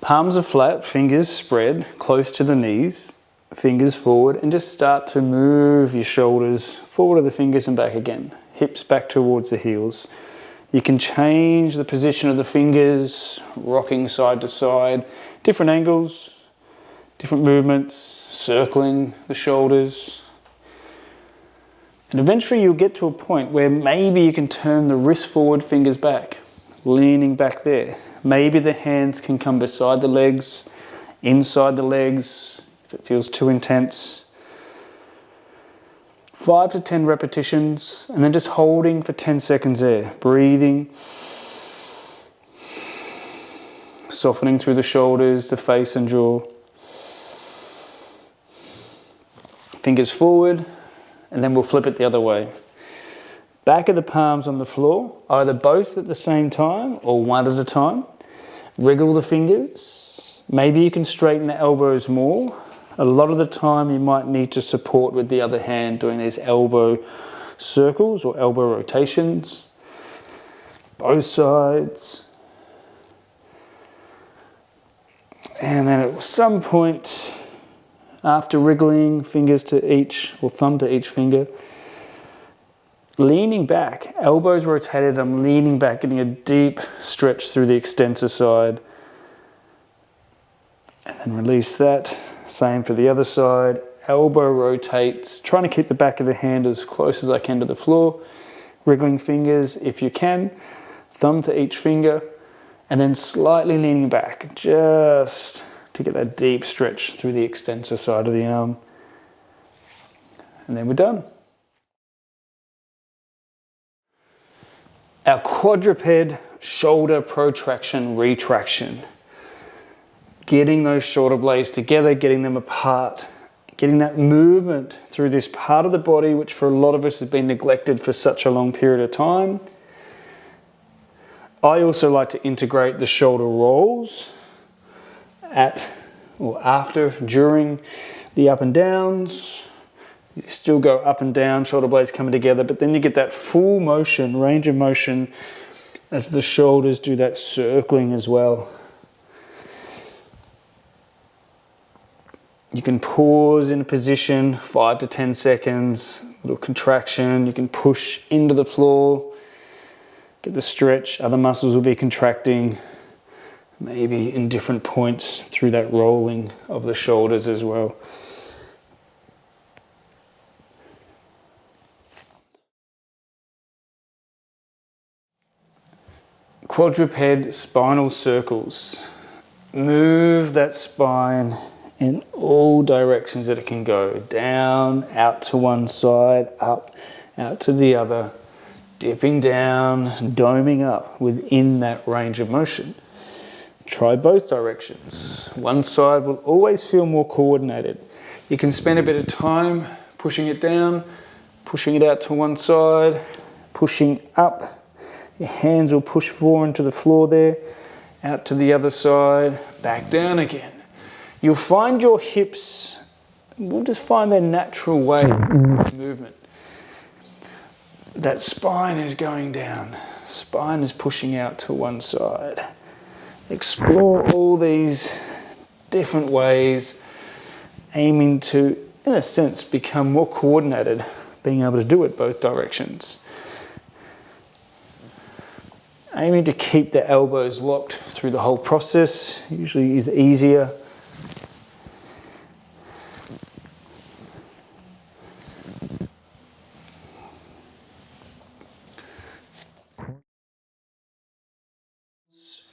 Palms are flat, fingers spread close to the knees, fingers forward, and just start to move your shoulders forward of the fingers and back again. Hips back towards the heels. You can change the position of the fingers, rocking side to side, different angles, different movements, circling the shoulders. And eventually you'll get to a point where maybe you can turn the wrist forward, fingers back, leaning back there. Maybe the hands can come beside the legs, inside the legs, if it feels too intense. 5 to 10 repetitions, and then just holding for 10 seconds there. Breathing. Softening through the shoulders, the face and jaw. Fingers forward, and then we'll flip it the other way. Back of the palms on the floor, either both at the same time or one at a time. Wriggle the fingers. Maybe you can straighten the elbows more. A lot of the time you might need to support with the other hand doing these elbow circles or elbow rotations. Both sides. And then at some point, after wriggling fingers to each, or thumb to each finger, leaning back, elbows rotated, I'm leaning back, getting a deep stretch through the extensor side. And then release that. Same for the other side. Elbow rotates, trying to keep the back of the hand as close as I can to the floor. Wriggling fingers if you can, thumb to each finger, and then slightly leaning back, just to get that deep stretch through the extensor side of the arm. And then we're done. Our quadruped shoulder protraction, retraction. Getting those shoulder blades together, getting them apart, getting that movement through this part of the body, which for a lot of us has been neglected for such a long period of time. I also like to integrate the shoulder rolls at or after, during the up and downs. You still go up and down, shoulder blades coming together, but then you get that full motion, range of motion as the shoulders do that circling as well. You can pause in a position, 5 to 10 seconds, little contraction. You can push into the floor, get the stretch. Other muscles will be contracting, maybe in different points through that rolling of the shoulders as well. Quadruped spinal circles. Move that spine in all directions that it can go. Down, out to one side, up, out to the other. Dipping down, doming up within that range of motion. Try both directions. One side will always feel more coordinated. You can spend a bit of time pushing it down, pushing it out to one side, pushing up. Your hands will push forward into the floor there, out to the other side, back down again. You'll find your hips will just find their natural way in this movement. That spine is going down. Spine is pushing out to one side. Explore all these different ways, aiming to, in a sense, become more coordinated, being able to do it both directions. Aiming to keep the elbows locked through the whole process usually is easier.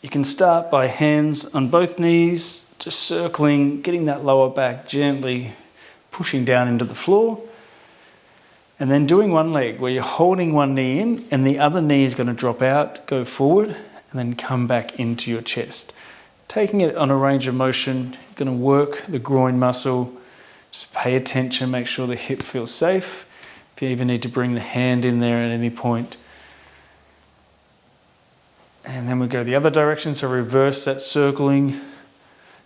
You can start by hands on both knees, just circling, getting that lower back gently pushing down into the floor. And then doing one leg where you're holding one knee in and the other knee is going to drop out, go forward, and then come back into your chest. Taking it on a range of motion, you're going to work the groin muscle. Just pay attention, make sure the hip feels safe. If you even need to bring the hand in there at any point. And then we go the other direction, so reverse that circling.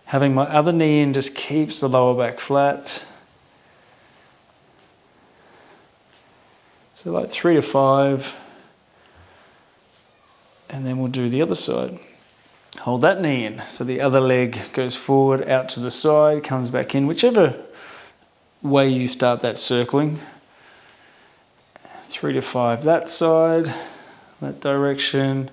Having my other knee in just keeps the lower back flat. So like 3 to 5. And then we'll do the other side. Hold that knee in. So the other leg goes forward, out to the side, comes back in, whichever way you start that circling. 3 to 5 that side, that direction,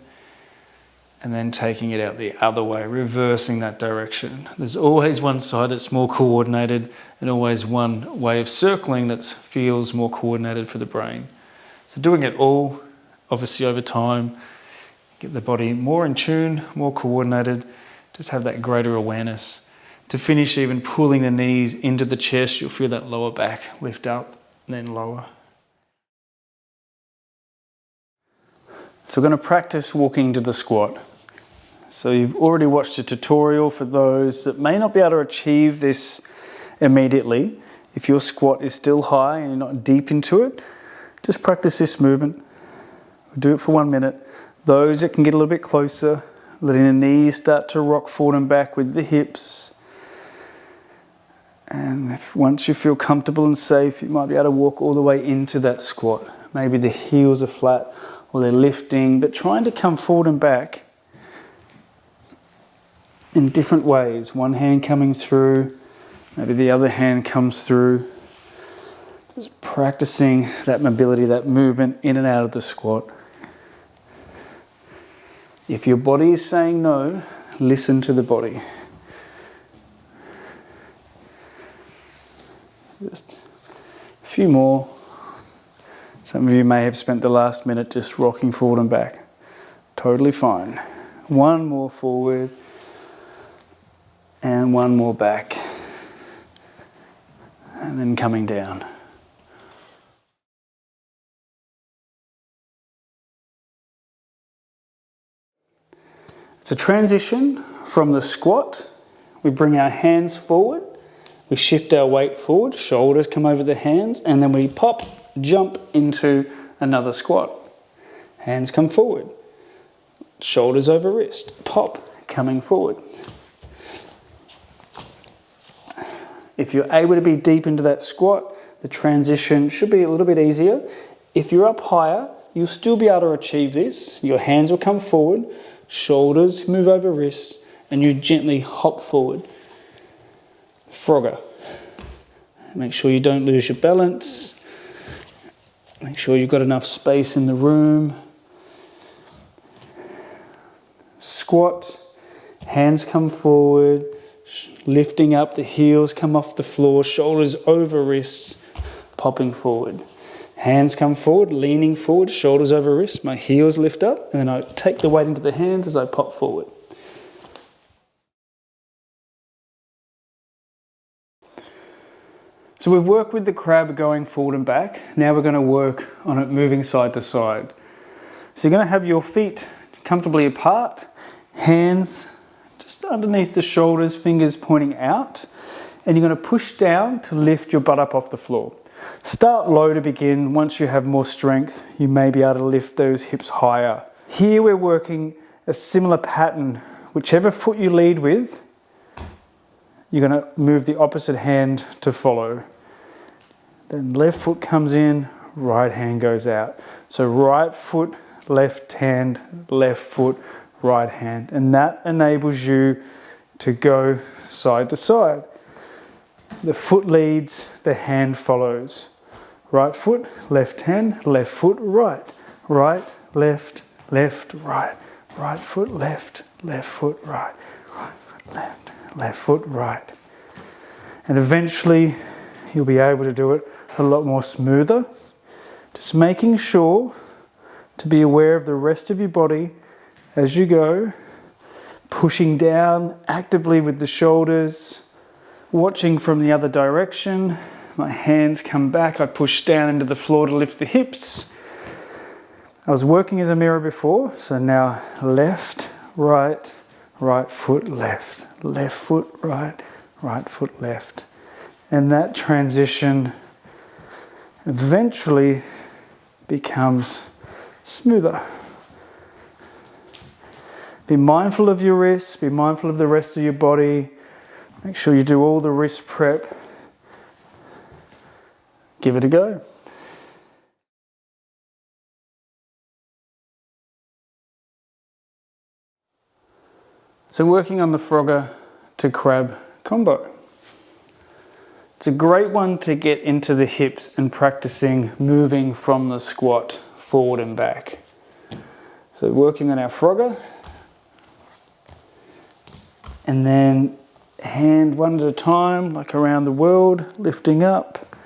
and then taking it out the other way, reversing that direction. There's always one side that's more coordinated and always one way of circling that feels more coordinated for the brain. So doing it all, obviously over time, get the body more in tune, more coordinated, just have that greater awareness. To finish, even pulling the knees into the chest, you'll feel that lower back lift up, then lower. So we're going to practice walking to the squat. So you've already watched a tutorial for those that may not be able to achieve this immediately. If your squat is still high and you're not deep into it, just practice this movement. We'll do it for 1 minute. Those that can get a little bit closer, letting the knees start to rock forward and back with the hips. And once you feel comfortable and safe, you might be able to walk all the way into that squat. Maybe the heels are flat or they're lifting, but trying to come forward and back in different ways. One hand coming through, maybe the other hand comes through. Just practicing that mobility, that movement in and out of the squat. If your body is saying no, listen to the body. Just a few more. Some of you may have spent the last minute just rocking forward and back. Totally fine. One more forward and one more back. And then coming down. It's a transition from the squat. We bring our hands forward. We shift our weight forward, shoulders come over the hands, and then we pop, jump into another squat. Hands come forward, shoulders over wrist, pop, coming forward. If you're able to be deep into that squat, the transition should be a little bit easier. If you're up higher, you'll still be able to achieve this. Your hands will come forward, shoulders move over wrists, and you gently hop forward. Frogger. Make sure you don't lose your balance. Make sure you've got enough space in the room. Squat, hands come forward, lifting up, the heels come off the floor, shoulders over wrists, popping forward. Hands come forward, leaning forward, shoulders over wrists, my heels lift up, and then I take the weight into the hands as I pop forward. So we've worked with the crab going forward and back. Now we're going to work on it moving side to side. So you're going to have your feet comfortably apart, hands just underneath the shoulders, fingers pointing out, and you're going to push down to lift your butt up off the floor. Start low to begin. Once you have more strength, you may be able to lift those hips higher. Here we're working a similar pattern. Whichever foot you lead with, you're going to move the opposite hand to follow. Then left foot comes in, right hand goes out. So right foot, left hand, left foot, right hand. And that enables you to go side to side. The foot leads, the hand follows. Right foot, left hand, left foot, right. Right, left, left, right. Right foot, left, left foot, right. Right foot, left, left foot, right. And eventually you'll be able to do it a lot more smoother. Just making sure to be aware of the rest of your body as you go, pushing down actively with the shoulders, watching from the other direction. My hands come back, I push down into the floor to lift the hips. I was working as a mirror before, so now left, right, right foot, left, left foot, right, right foot, left. And that transition eventually becomes smoother. Be mindful of your wrists, be mindful of the rest of your body. Make sure you do all the wrist prep. Give it a go. So working on the Frogger to crab combo. It's a great one to get into the hips and practicing moving from the squat forward and back. So working on our Frogger, and then hand one at a time, like around the world, lifting up,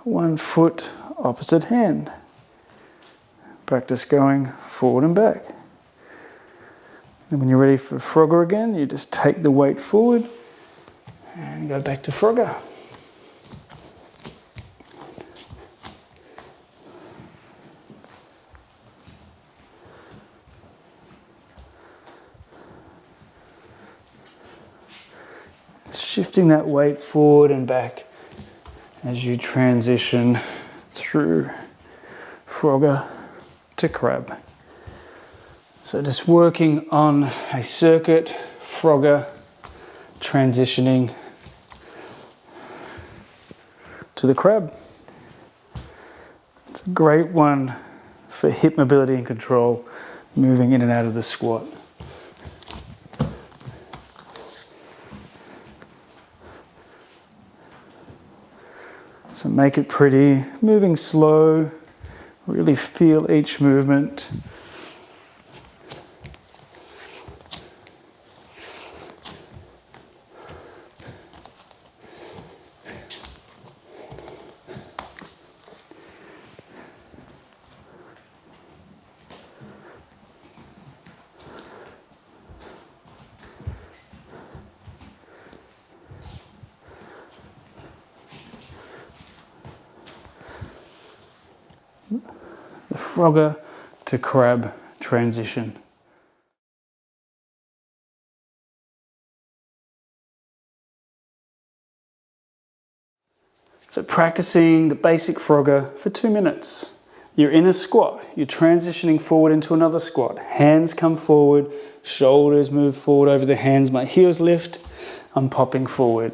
1 foot, opposite hand. Practice going forward and back. And when you're ready for Frogger again, you just take the weight forward and go back to Frogger. Shifting that weight forward and back as you transition through Frogger to crab. So just working on a circuit, Frogger, transitioning to the crab. It's a great one for hip mobility and control, moving in and out of the squat. So make it pretty, moving slow, really feel each movement. The Frogger to crab transition. So practicing the basic Frogger for 2 minutes. You're in a squat, you're transitioning forward into another squat. Hands come forward, shoulders move forward over the hands, my heels lift, I'm popping forward.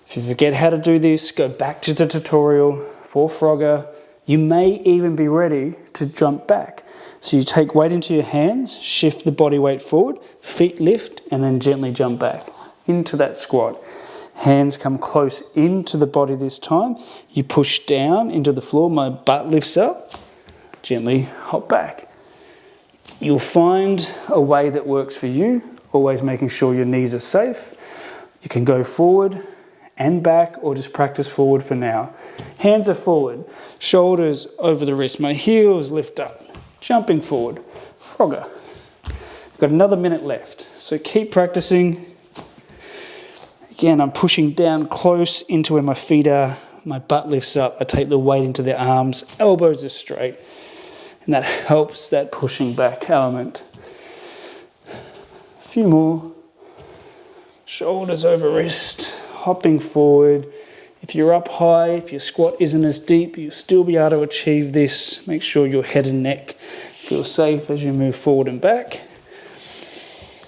If you forget how to do this, go back to the tutorial for Frogger. You may even be ready to jump back. So you take weight into your hands, shift the body weight forward, feet lift, and then gently jump back into that squat. Hands come close into the body this time. You push down into the floor, my butt lifts up, gently hop back. You'll find a way that works for you, always making sure your knees are safe. You can go forward and back, or just practice forward for now. Hands are forward, shoulders over the wrist, my heels lift up, jumping forward, Frogger. Got another minute left, so keep practicing. Again, I'm pushing down close into where my feet are, my butt lifts up, I take the weight into the arms, elbows are straight, and that helps that pushing back element. A few more, shoulders over wrist, hopping forward. If you're up high, if your squat isn't as deep, you'll still be able to achieve this. Make sure your head and neck feel safe as you move forward and back.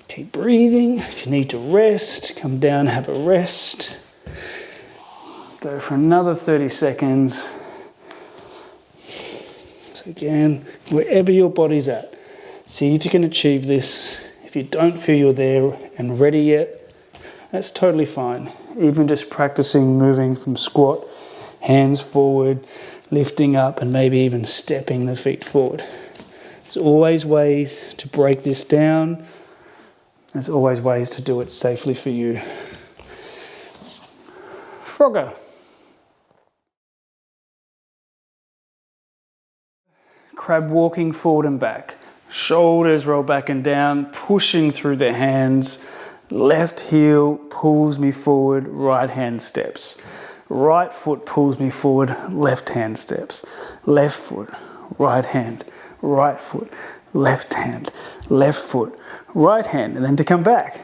Keep breathing. If you need to rest, come down, have a rest. Go for another 30 seconds. So again, wherever your body's at, see if you can achieve this. If you don't feel you're there and ready yet, that's totally fine. Even just practicing moving from squat, hands forward, lifting up, and maybe even stepping the feet forward. There's always ways to break this down. There's always ways to do it safely for you. Frogger. Crab walking forward and back. Shoulders roll back and down, pushing through the hands. Left heel pulls me forward, right hand steps. Right foot pulls me forward, left hand steps. Left foot, right hand, right foot, left hand, left foot, right hand, and then to come back.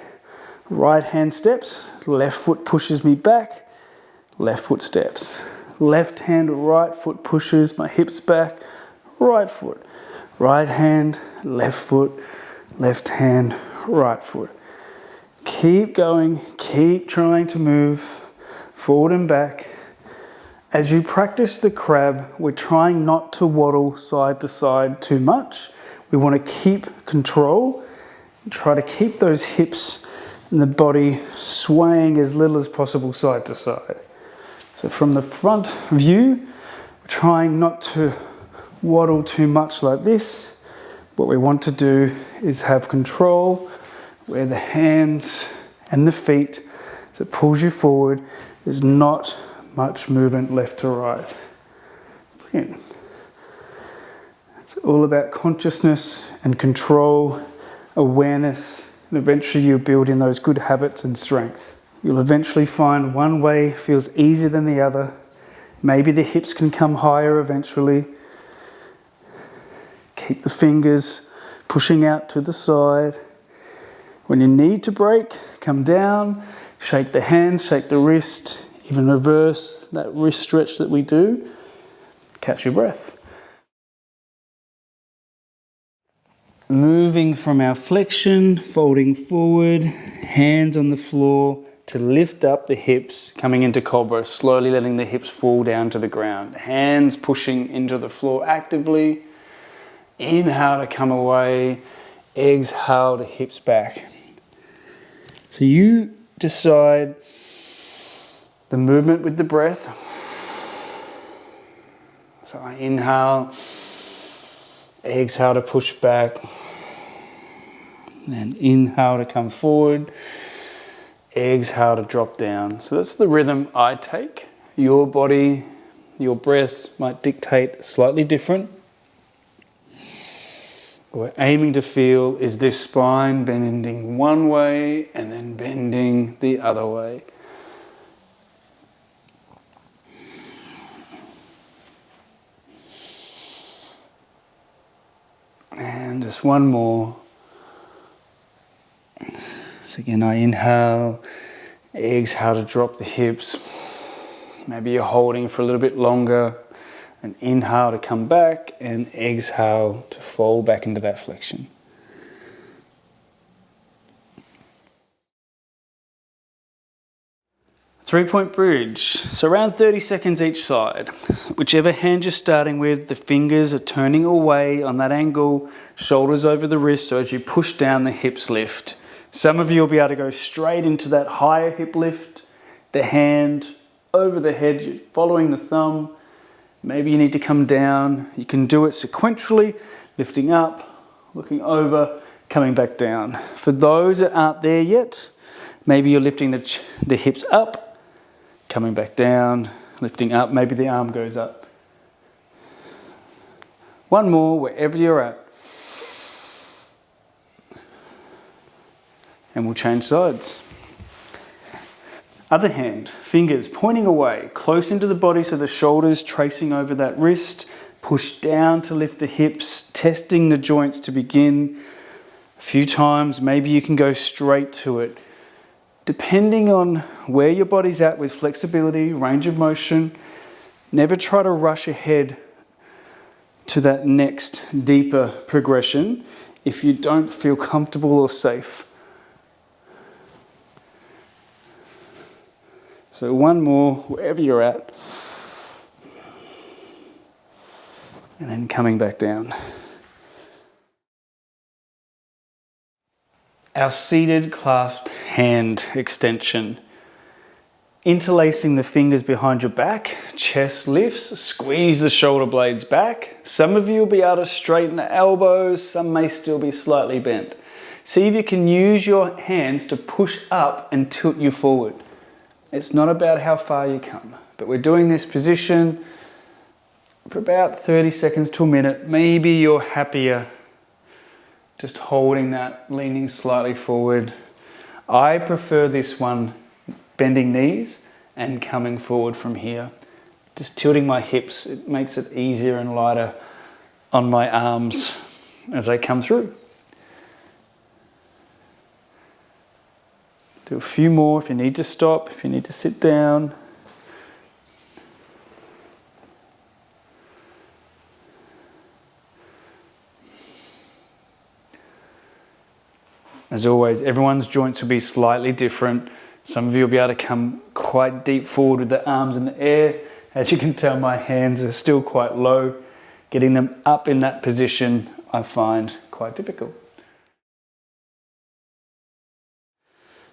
Right hand steps, left foot pushes me back, left foot steps. Left hand, right foot pushes my hips back, right foot. Right hand, left foot, left hand, right foot. Keep going, keep trying to move forward and back. As you practice the crab, we're trying not to waddle side to side too much. We want to keep control, try to keep those hips and the body swaying as little as possible side to side. So from the front view, trying not to waddle too much like this. What we want to do is have control where the hands and the feet, as it pulls you forward, there's not much movement left to right. Brilliant. It's all about consciousness and control, awareness, and eventually you build in those good habits and strength. You'll eventually find one way feels easier than the other. Maybe the hips can come higher eventually. Keep the fingers pushing out to the side. When you need to break, come down, shake the hands, shake the wrist, even reverse that wrist stretch that we do. Catch your breath. Moving from our flexion, folding forward, hands on the floor to lift up the hips, coming into cobra, slowly letting the hips fall down to the ground. Hands pushing into the floor actively. Inhale to come away, exhale to hips back. So you decide the movement with the breath. So I inhale, exhale to push back, and inhale to come forward, exhale to drop down. So that's the rhythm I take. Your body, your breath might dictate slightly different. What we're aiming to feel is this spine bending one way and then bending the other way. And just one more. So again, I inhale, exhale to drop the hips. Maybe you're holding for a little bit longer. And inhale to come back and exhale to fall back into that flexion. Three-point bridge. So around 30 seconds each side. Whichever hand you're starting with, the fingers are turning away on that angle, shoulders over the wrist, so as you push down, the hips lift. Some of you will be able to go straight into that higher hip lift, the hand over the head, following the thumb. Maybe you need to come down. You can do it sequentially, lifting up, looking over, coming back down. For those that aren't there yet, maybe you're lifting the hips up, coming back down, lifting up, maybe the arm goes up. One more, wherever you're at. And we'll change sides. Other hand, fingers pointing away, close into the body, so the shoulders tracing over that wrist. Push down to lift the hips, testing the joints to begin. A few times, maybe you can go straight to it. Depending on where your body's at with flexibility, range of motion, never try to rush ahead to that next deeper progression if you don't feel comfortable or safe. So one more, wherever you're at. And then coming back down. Our seated clasped hand extension. Interlacing the fingers behind your back, chest lifts, squeeze the shoulder blades back. Some of you will be able to straighten the elbows, some may still be slightly bent. See if you can use your hands to push up and tilt you forward. It's not about how far you come, but we're doing this position for about 30 seconds to a minute. Maybe you're happier just holding that, leaning slightly forward. I prefer this one, bending knees and coming forward from here. Just tilting my hips, it makes it easier and lighter on my arms as I come through. Do a few more if you need to stop, if you need to sit down. As always, everyone's joints will be slightly different. Some of you will be able to come quite deep forward with the arms in the air. As you can tell, my hands are still quite low. Getting them up in that position, I find quite difficult.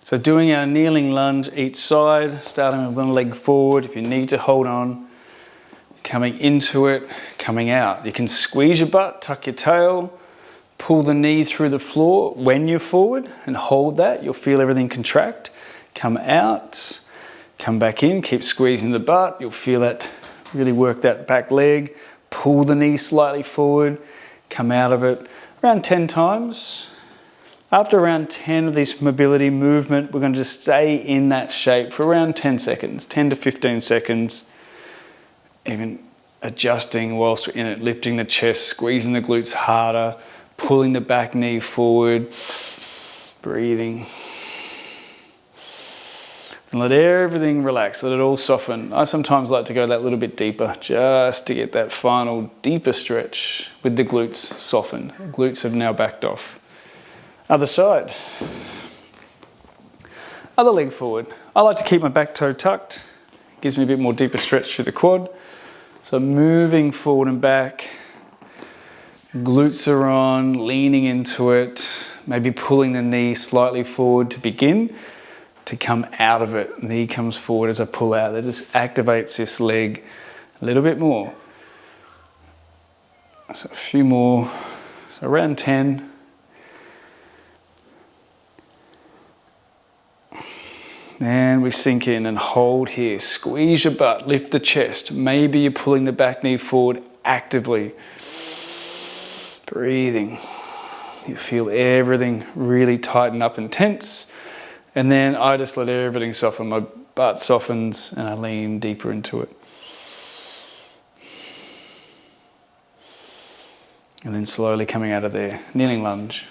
So doing our kneeling lunge each side, starting with one leg forward. If you need to hold on, coming into it, coming out. You can squeeze your butt, tuck your tail, pull the knee through the floor when you're forward and hold that. You'll feel everything contract. Come out, come back in, keep squeezing the butt. You'll feel that, really work that back leg. Pull the knee slightly forward, come out of it. Around 10 times. After around 10 of this mobility movement, we're going to just stay in that shape for around 10 seconds, 10 to 15 seconds. Even adjusting whilst we're in it, lifting the chest, squeezing the glutes harder, pulling the back knee forward, breathing. And let everything relax, let it all soften. I sometimes like to go that little bit deeper, just to get that final deeper stretch with the glutes softened. The glutes have now backed off. Other side. Other leg forward. I like to keep my back toe tucked. It gives me a bit more deeper stretch through the quad. So moving forward and back. Glutes are on, leaning into it. Maybe pulling the knee slightly forward to begin. To come out of it. Knee comes forward as I pull out. That just activates this leg a little bit more. So a few more. So around 10. Then we sink in and hold here. Squeeze your butt, lift the chest. Maybe you're pulling the back knee forward actively. Breathing. You feel everything really tighten up and tense. And then I just let everything soften. My butt softens and I lean deeper into it. And then slowly coming out of there. Kneeling lunge.